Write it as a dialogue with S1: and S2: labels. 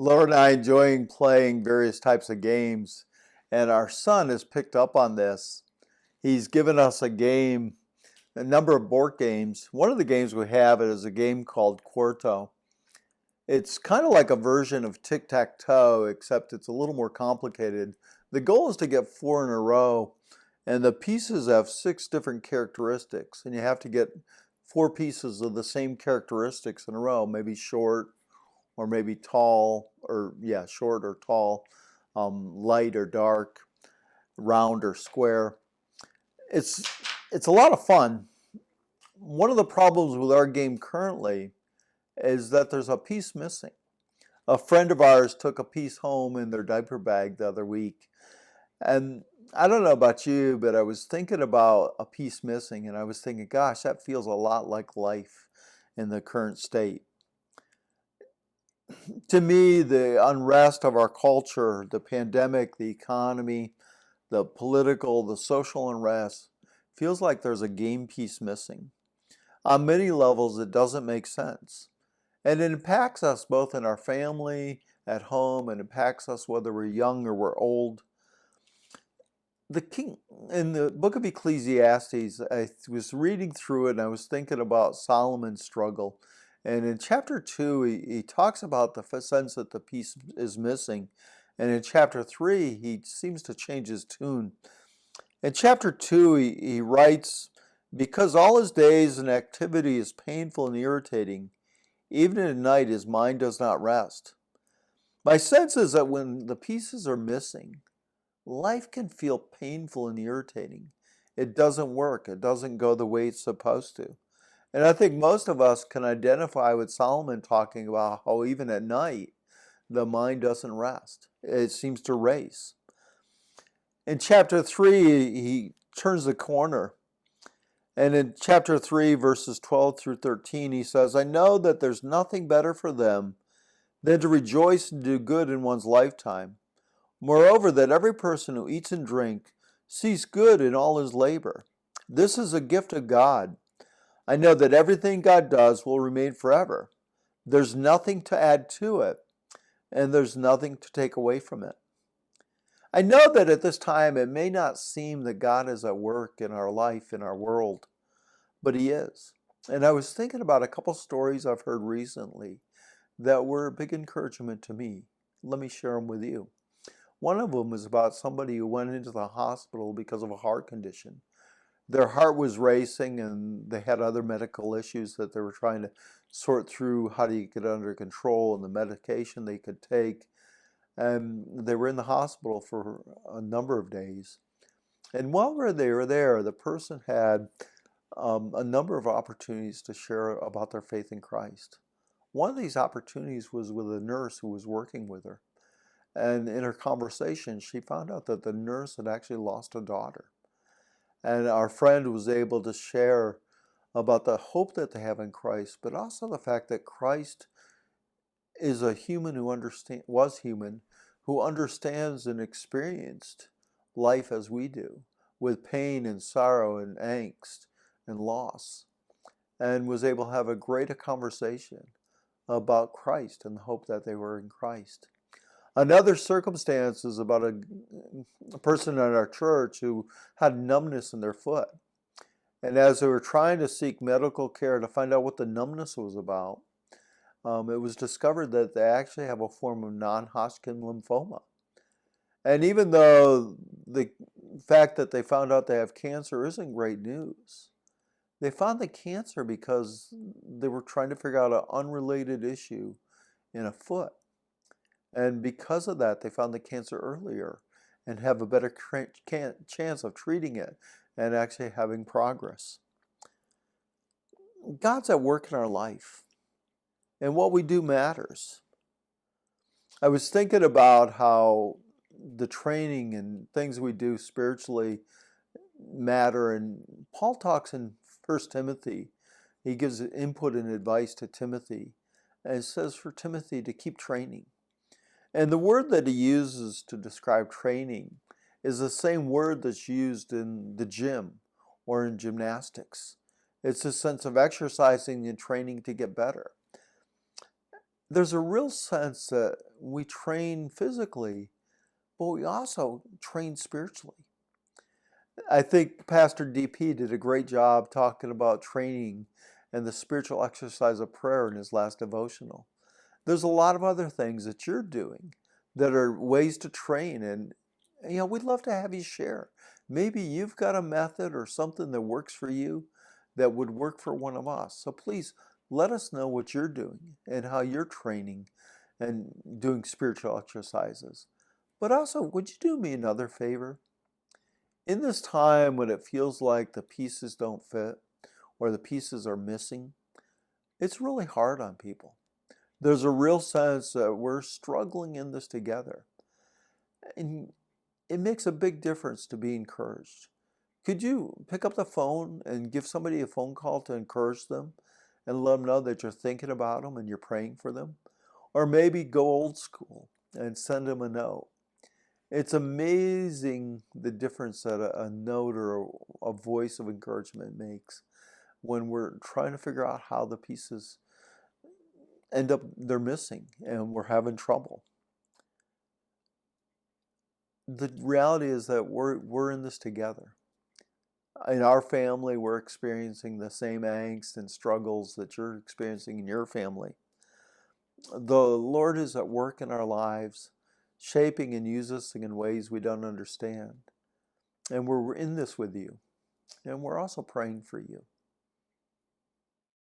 S1: Laura and I enjoying playing various types of games, and our son has picked up on this. He's given us a number of board games. One of the games we have is a game called Quarto. It's kind of like a version of tic-tac-toe, except it's a little more complicated. The goal is to get four in a row, and the pieces have six different characteristics, and you have to get four pieces of the same characteristics in a row, maybe short, or maybe tall, or yeah, short or tall, light or dark, round or square. It's it's a lot of fun. One of the problems with our game currently is that there's a piece missing. A friend of ours took a piece home in their diaper bag the other week, and I don't know about you, but I was thinking about a piece missing, and I was thinking, gosh, that feels a lot like life in the current state. To me, the unrest of our culture, the pandemic, the economy, the political, the social unrest, feels like there's a game piece missing. On many levels, it doesn't make sense. And it impacts us both in our family, at home, and impacts us whether we're young or we're old. The king in the book of Ecclesiastes, I was reading through it and I was thinking about Solomon's struggle. And in chapter 2, he talks about the sense that the piece is missing. And in chapter 3, he seems to change his tune. In chapter 2, he writes, because all his days and activity is painful and irritating, even at night his mind does not rest. My sense is that when the pieces are missing, life can feel painful and irritating. It doesn't work. It doesn't go the way it's supposed to. And I think most of us can identify with Solomon talking about how even at night, the mind doesn't rest. It seems to race. In chapter 3, he turns the corner. And in chapter 3, verses 12 through 13, he says, I know that there's nothing better for them than to rejoice and do good in one's lifetime. Moreover, that every person who eats and drinks sees good in all his labor. This is a gift of God. I know that everything God does will remain forever. There's nothing to add to it, and there's nothing to take away from it. I know that at this time it may not seem that God is at work in our life, in our world, but He is. And I was thinking about a couple stories I've heard recently that were a big encouragement to me. Let me share them with you. One of them was about somebody who went into the hospital because of a heart condition. Their heart was racing and they had other medical issues that they were trying to sort through how do you get under control and the medication they could take. And they were in the hospital for a number of days. And while they were there, the person had a number of opportunities to share about their faith in Christ. One of these opportunities was with a nurse who was working with her. And in her conversation, she found out that the nurse had actually lost a daughter. And our friend was able to share about the hope that they have in Christ, but also the fact that Christ is a human who was human, who understands and experienced life as we do, with pain and sorrow and angst and loss, and was able to have a greater conversation about Christ and the hope that they were in Christ. Another circumstance is about a person in our church who had numbness in their foot. And as they were trying to seek medical care to find out what the numbness was about, it was discovered that they actually have a form of non-Hodgkin lymphoma. And even though the fact that they found out they have cancer isn't great news, they found the cancer because they were trying to figure out an unrelated issue in a foot. And because of that, they found the cancer earlier and have a better chance of treating it and actually having progress. God's at work in our life, and what we do matters. I was thinking about how the training and things we do spiritually matter, and Paul talks in 1 Timothy. He gives input and advice to Timothy, and says for Timothy to keep training. And the word that he uses to describe training is the same word that's used in the gym or in gymnastics. It's a sense of exercising and training to get better. There's a real sense that we train physically, but we also train spiritually. I think Pastor DP did a great job talking about training and the spiritual exercise of prayer in his last devotional. There's a lot of other things that you're doing that are ways to train, and we'd love to have you share. Maybe you've got a method or something that works for you that would work for one of us. So please let us know what you're doing and how you're training and doing spiritual exercises. But also, would you do me another favor? In this time when it feels like the pieces don't fit or the pieces are missing, it's really hard on people. There's a real sense that we're struggling in this together. And it makes a big difference to be encouraged. Could you pick up the phone and give somebody a phone call to encourage them and let them know that you're thinking about them and you're praying for them? Or maybe go old school and send them a note. It's amazing the difference that a note or a voice of encouragement makes when we're trying to figure out how the pieces end up they're missing and we're having trouble. The reality is that we're in this together. In our family, we're experiencing the same angst and struggles that you're experiencing in your family. The Lord is at work in our lives, shaping and using us in ways we don't understand. And we're in this with you. And we're also praying for you.